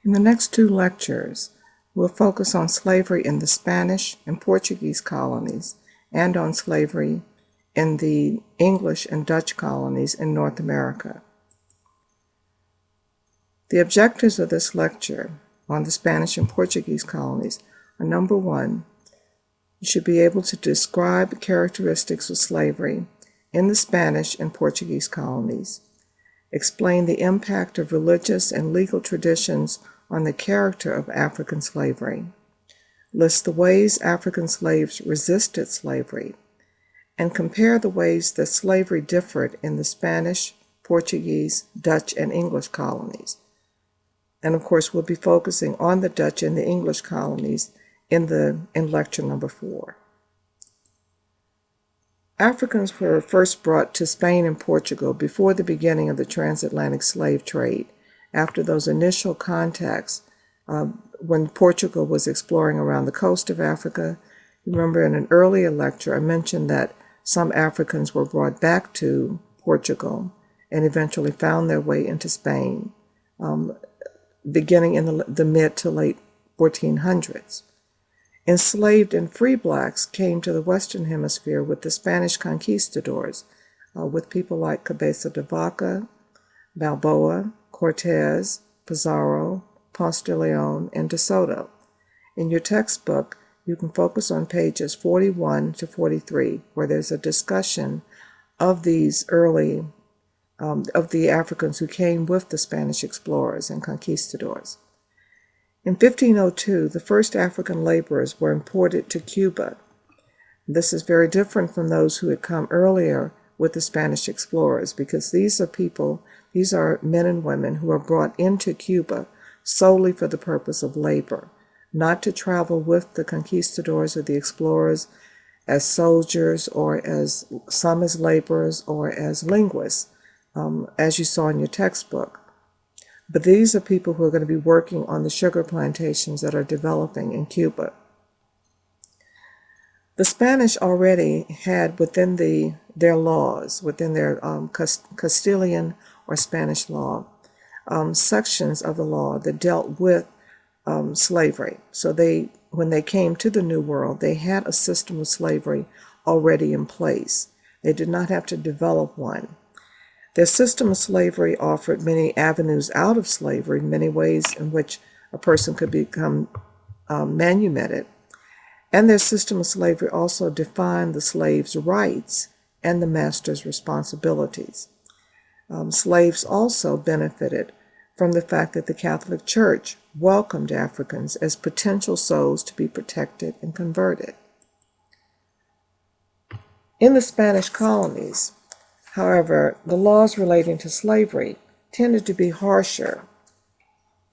In the next two lectures, we'll focus on slavery in the Spanish and Portuguese colonies and on slavery in the English and Dutch colonies in North America. The objectives of this lecture on the Spanish and Portuguese colonies are: number one, you should be able to describe the characteristics of slavery in the Spanish and Portuguese colonies, explain the impact of religious and legal traditions on the character of African slavery, list the ways African slaves resisted slavery, and compare the ways that slavery differed in the Spanish, Portuguese, Dutch, and English colonies. And of course, we'll be focusing on the Dutch and the English colonies in lecture number 4. Africans were first brought to Spain and Portugal before the beginning of the transatlantic slave trade, after those initial contacts when Portugal was exploring around the coast of Africa. Remember, in an earlier lecture, I mentioned that some Africans were brought back to Portugal and eventually found their way into Spain, beginning in the mid to late 1400s. Enslaved and free blacks came to the Western Hemisphere with the Spanish conquistadors, with people like Cabeza de Vaca, Balboa, Cortez, Pizarro, Ponce de Leon, and De Soto. In your textbook, you can focus on pages 41 to 43, where there's a discussion of these early, of the Africans who came with the Spanish explorers and conquistadors. In 1502, the first African laborers were imported to Cuba. This is very different from those who had come earlier with the Spanish explorers, because these are men and women who are brought into Cuba solely for the purpose of labor, not to travel with the conquistadors or the explorers as soldiers or as some as laborers or as linguists, as you saw in your textbook. But these are people who are going to be working on the sugar plantations that are developing in Cuba. The Spanish already had within their laws, within their Castilian or Spanish law, sections of the law that dealt with slavery. So when they came to the New World, they had a system of slavery already in place. They did not have to develop one. Their system of slavery offered many avenues out of slavery, many ways in which a person could become manumitted. And their system of slavery also defined the slave's rights and the master's responsibilities. Slaves also benefited from the fact that the Catholic Church welcomed Africans as potential souls to be protected and converted. In the Spanish colonies, however, the laws relating to slavery tended to be harsher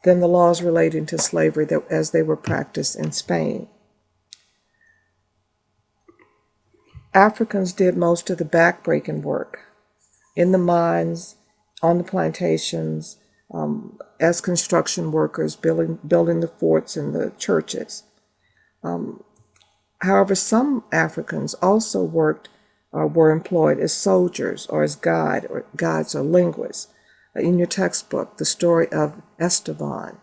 than the laws relating to slavery as they were practiced in Spain. Africans did most of the backbreaking work in the mines, on the plantations, as construction workers, building the forts and the churches. However, some Africans also were employed as soldiers or as guides or linguists. In your textbook, the story of Esteban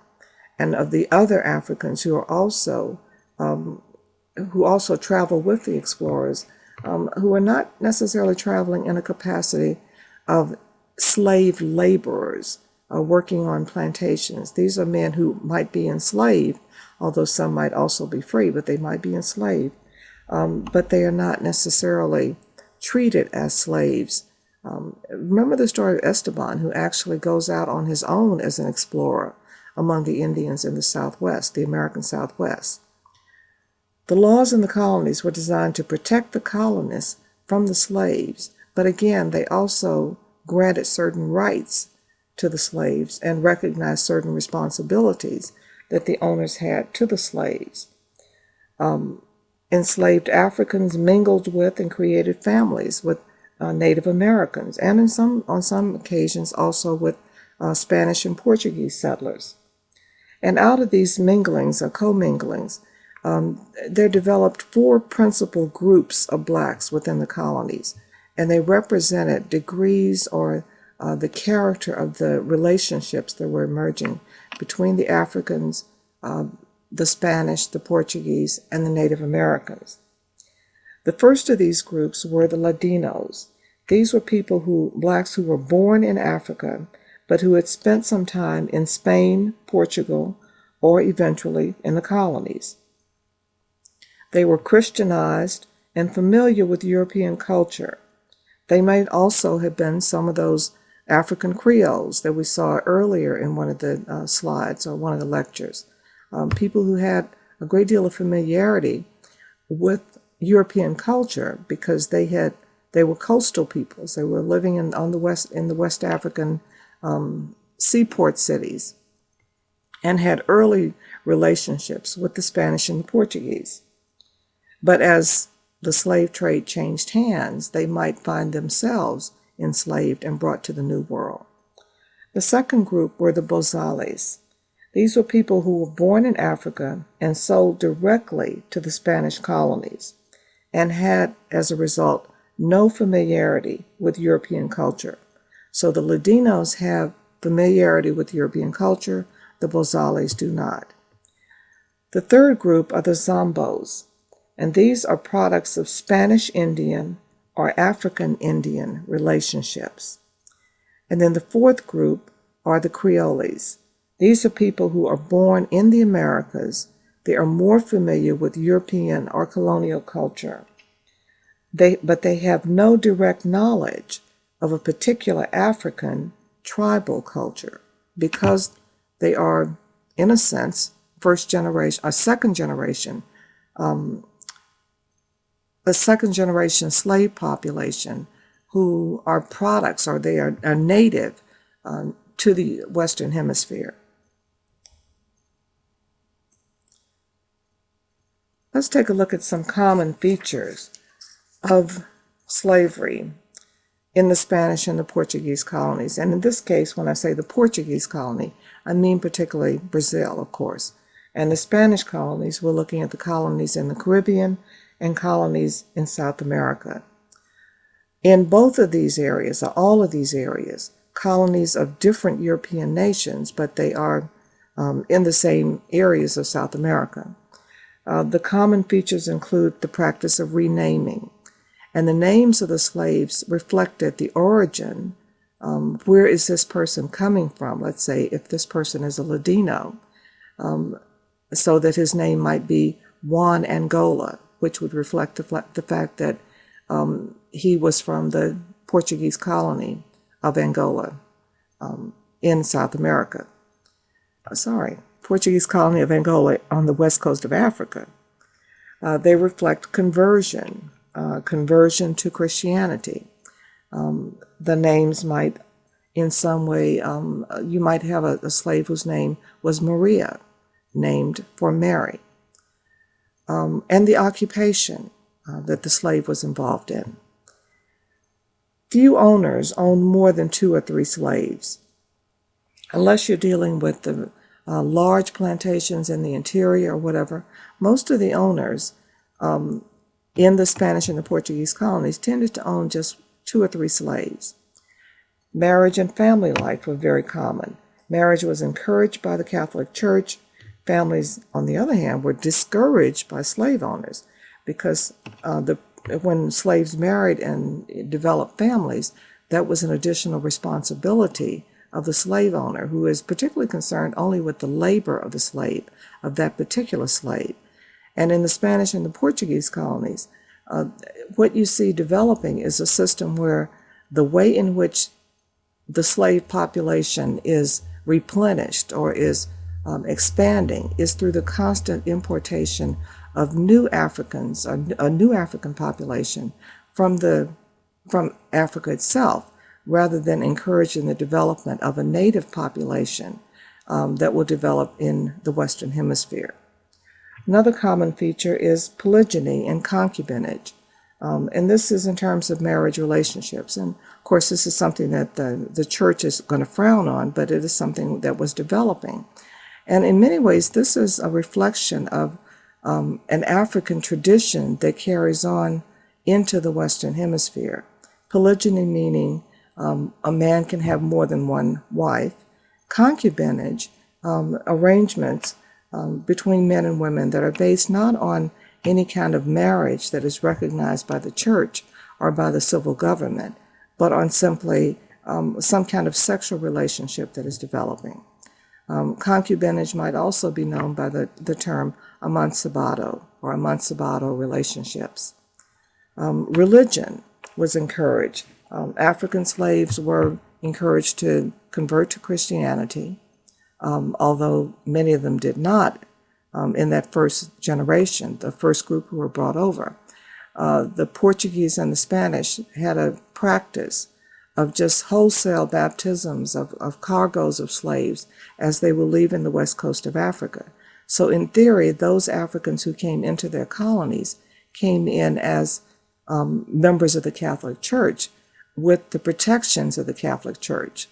and of the other Africans who also travel with the explorers, who are not necessarily traveling in a capacity of slave laborers working on plantations. These are men who might be enslaved, although some might also be free, but they might be enslaved. But they are not necessarily treated as slaves. Remember the story of Esteban, who actually goes out on his own as an explorer among the Indians in the Southwest, the American Southwest. The laws in the colonies were designed to protect the colonists from the slaves, but again, they also granted certain rights to the slaves and recognized certain responsibilities that the owners had to the slaves. Enslaved Africans mingled with and created families with Native Americans, and on some occasions also with Spanish and Portuguese settlers. And out of these minglings or comminglings, there developed 4 principal groups of blacks within the colonies, and they represented degrees or the character of the relationships that were emerging between the Africans, the Spanish, the Portuguese, and the Native Americans. The first of these groups were the Ladinos. These were blacks who were born in Africa, but who had spent some time in Spain, Portugal, or eventually in the colonies. They were Christianized and familiar with European culture. They might also have been some of those African Creoles that we saw earlier in one of the slides or one of the lectures. People who had a great deal of familiarity with European culture because they were coastal peoples. They were living in the West African seaport cities and had early relationships with the Spanish and the Portuguese. But as the slave trade changed hands, they might find themselves enslaved and brought to the New World. The second group were the Bozales. These were people who were born in Africa and sold directly to the Spanish colonies and had, as a result, no familiarity with European culture. So the Ladinos have familiarity with European culture, the Bozales do not. The third group are the Zombos, and these are products of Spanish Indian or African Indian relationships. And then the fourth group are the Creoles. These are people who are born in the Americas. They are more familiar with European or colonial culture. But they have no direct knowledge of a particular African tribal culture because they are, in a sense, second generation slave population who are products or they are native to the Western Hemisphere. Let's take a look at some common features of slavery in the Spanish and the Portuguese colonies. And in this case, when I say the Portuguese colony, I mean particularly Brazil, of course. And the Spanish colonies, we're looking at the colonies in the Caribbean and colonies in South America. In both of these areas, or all of these areas, colonies of different European nations, but they are in the same areas of South America. The common features include the practice of renaming, and the names of the slaves reflected the origin. Where is this person coming from? Let's say if this person is a Ladino, so that his name might be Juan Angola, which would reflect the fact that he was from the Portuguese colony of Angola in South America. Portuguese colony of Angola on the west coast of Africa. They reflect conversion to Christianity. The names might, in some way, you might have a slave whose name was Maria, named for Mary. And the occupation that the slave was involved in. Few owners own more than 2 or 3 slaves, unless you're dealing with the large plantations in the interior or whatever. Most of the owners in the Spanish and the Portuguese colonies tended to own just 2 or 3 slaves. Marriage and family life were very common. Marriage was encouraged by the Catholic Church. Families, on the other hand, were discouraged by slave owners because when slaves married and developed families, that was an additional responsibility of the slave owner, who is particularly concerned only with the labor of the slave, of that particular slave. And in the Spanish and the Portuguese colonies, what you see developing is a system where the way in which the slave population is replenished or is expanding is through the constant importation of new Africans, a new African population from Africa itself, rather than encouraging the development of a native population that will develop in the Western Hemisphere. Another common feature is polygyny and concubinage. And this is in terms of marriage relationships. And of course, this is something that the church is going to frown on, but it is something that was developing. And in many ways, this is a reflection of an African tradition that carries on into the Western Hemisphere. Polygyny meaning A man can have more than one wife. Concubinage, arrangements between men and women that are based not on any kind of marriage that is recognized by the church or by the civil government, but on simply some kind of sexual relationship that is developing. Concubinage might also be known by the term amancebado or amancebado relationships. Religion was encouraged. African slaves were encouraged to convert to Christianity, although many of them did not in that first generation, the first group who were brought over. The Portuguese and the Spanish had a practice of just wholesale baptisms of cargoes of slaves as they were leaving the west coast of Africa. So in theory, those Africans who came into their colonies came in as members of the Catholic Church with the protections of the Catholic Church.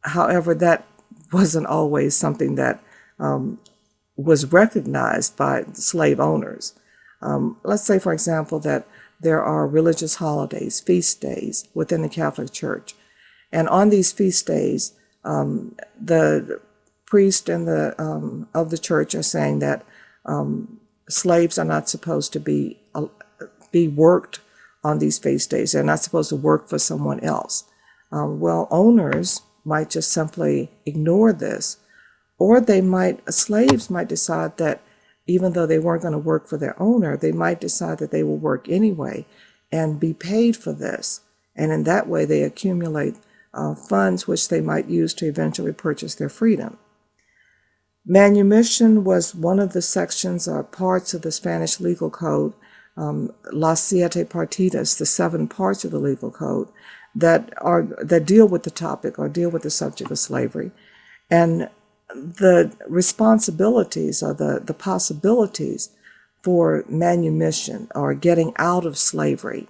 However, that wasn't always something that was recognized by slave owners. Let's say, for example, that there are religious holidays, feast days within the Catholic Church. And on these feast days, the priest and of the church are saying that slaves are not supposed to be worked on these feast days. They're not supposed to work for someone else. Well, owners might just simply ignore this, or slaves might decide that even though they weren't going to work for their owner, they might decide that they will work anyway and be paid for this. And in that way, they accumulate funds which they might use to eventually purchase their freedom. Manumission was one of the sections or parts of the Spanish legal code, Las Siete Partidas, the 7 parts of the legal code that deal with the topic or deal with the subject of slavery. And the responsibilities or the possibilities for manumission or getting out of slavery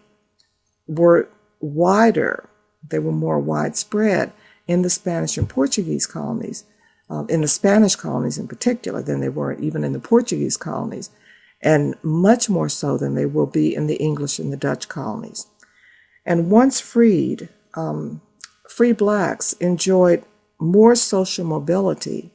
were wider. They were more widespread in the Spanish and Portuguese colonies, in the Spanish colonies in particular, than they were even in the Portuguese colonies, and much more so than they will be in the English and the Dutch colonies. And once freed, free blacks enjoyed more social mobility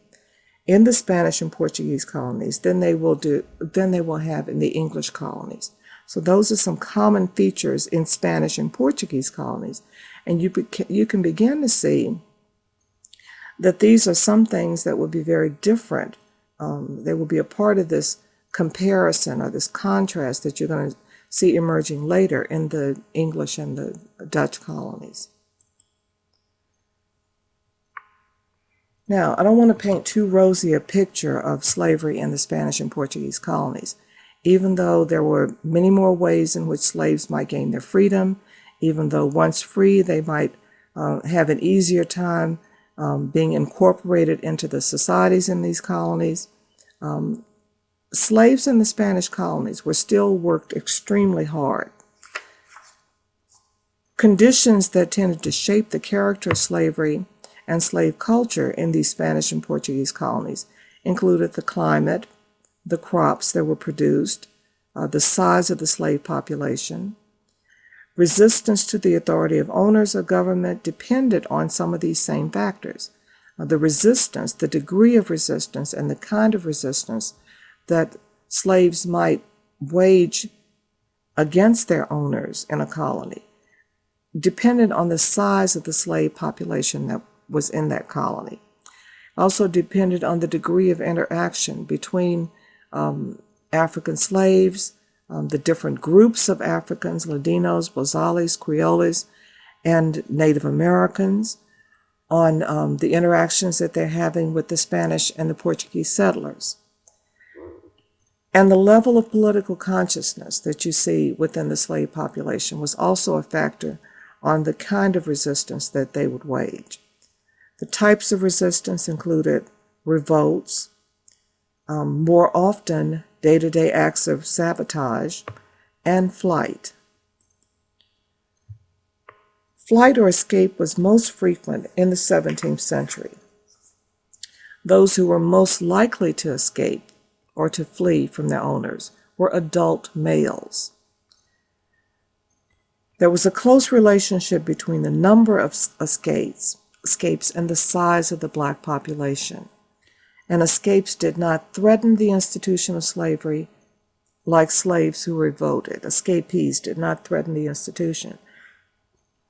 in the Spanish and Portuguese colonies than they will have in the English colonies. So those are some common features in Spanish and Portuguese colonies. And you can begin to see that these are some things that will be very different. They will be a part of this comparison or this contrast that you're going to see emerging later in the English and the Dutch colonies. Now, I don't want to paint too rosy a picture of slavery in the Spanish and Portuguese colonies. Even though there were many more ways in which slaves might gain their freedom, even though once free they might have an easier time being incorporated into the societies in these colonies, slaves in the Spanish colonies were still worked extremely hard. Conditions that tended to shape the character of slavery and slave culture in these Spanish and Portuguese colonies included the climate, the crops that were produced, the size of the slave population. Resistance to the authority of owners or government depended on some of these same factors. The resistance, the degree of resistance, and the kind of resistance that slaves might wage against their owners in a colony depended on the size of the slave population that was in that colony. Also depended on the degree of interaction between African slaves, the different groups of Africans, Ladinos, Bozales, Creoles, and Native Americans, on the interactions that they're having with the Spanish and the Portuguese settlers. And the level of political consciousness that you see within the slave population was also a factor on the kind of resistance that they would wage. The types of resistance included revolts, more often day-to-day acts of sabotage, and flight. Flight or escape was most frequent in the 17th century. Those who were most likely to escape or to flee from their owners were adult males. There was a close relationship between the number of escapes and the size of the black population. And escapes did not threaten the institution of slavery like slaves who revolted. Escapees did not threaten the institution.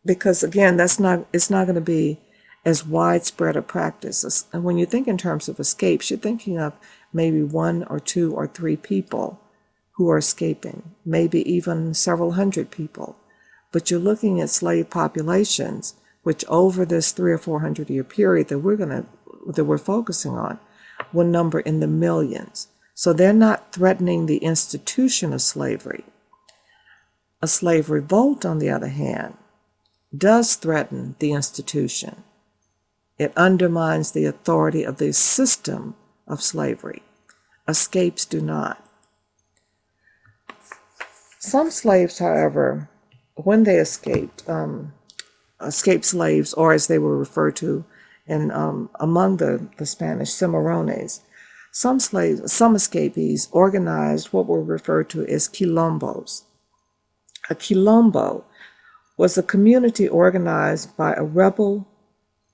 Because again, it's not going to be as widespread a practice. And when you think in terms of escapes, you're thinking of maybe 1 or 2 or 3 people who are escaping, maybe even several hundred people. But you're looking at slave populations, which over this 300 or 400 year period that we're focusing on, will number in the millions. So they're not threatening the institution of slavery. A slave revolt, on the other hand, does threaten the institution. It undermines the authority of the system of slavery. Escapes do not. Some slaves, however, when they escaped slaves, or as they were referred to among the Spanish, cimarrones, some escapees organized what were referred to as quilombos. A quilombo was a community organized by rebel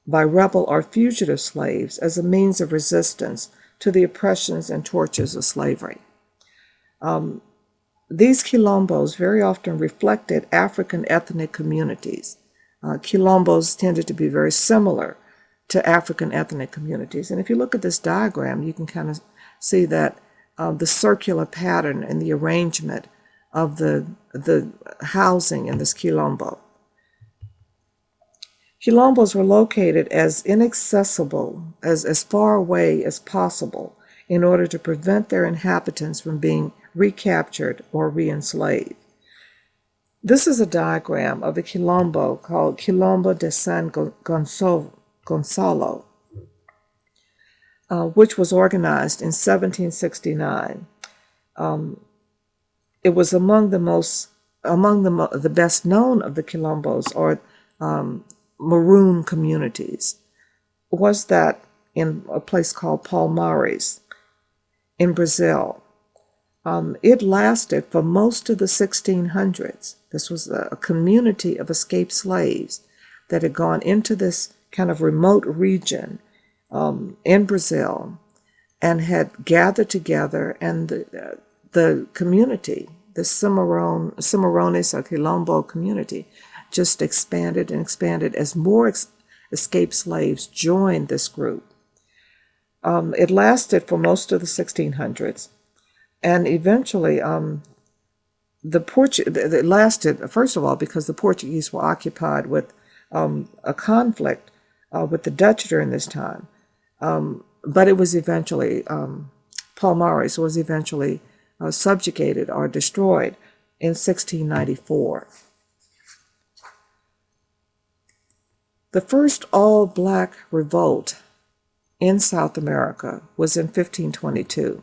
or fugitive slaves as a means of resistance to the oppressions and tortures of slavery. These quilombos very often reflected African ethnic communities. Quilombos tended to be very similar to African ethnic communities. And if you look at this diagram, you can kind of see that the circular pattern and the arrangement of the housing in this quilombo. Quilombos were located as inaccessible, as far away as possible, in order to prevent their inhabitants from being recaptured or re-enslaved. This is a diagram of a quilombo called Quilombo de San Gonzalo, which was organized in 1769. It was among the best known of the quilombos, or maroon communities, was that in a place called Palmares in Brazil. It lasted for most of the 1600s. This was a community of escaped slaves that had gone into this kind of remote region in Brazil and had gathered together, and the community, the Cimarrones or Quilombo community, just expanded and expanded as more escaped slaves joined this group. It lasted for most of the 1600s, and eventually it lasted, first of all, because the Portuguese were occupied with a conflict with the Dutch during this time. But it was eventually, Palmares was eventually subjugated or destroyed in 1694. The first all-black revolt in South America was in 1522.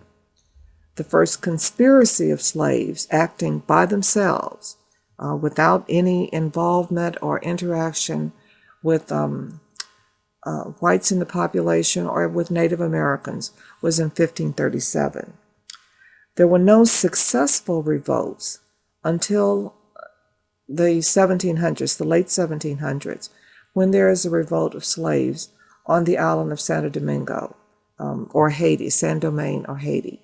The first conspiracy of slaves acting by themselves without any involvement or interaction with whites in the population or with Native Americans was in 1537. There were no successful revolts until the 1700s, the late 1700s, when there is a revolt of slaves on the island of Santo Domingo or Haiti, Saint Domingue or Haiti.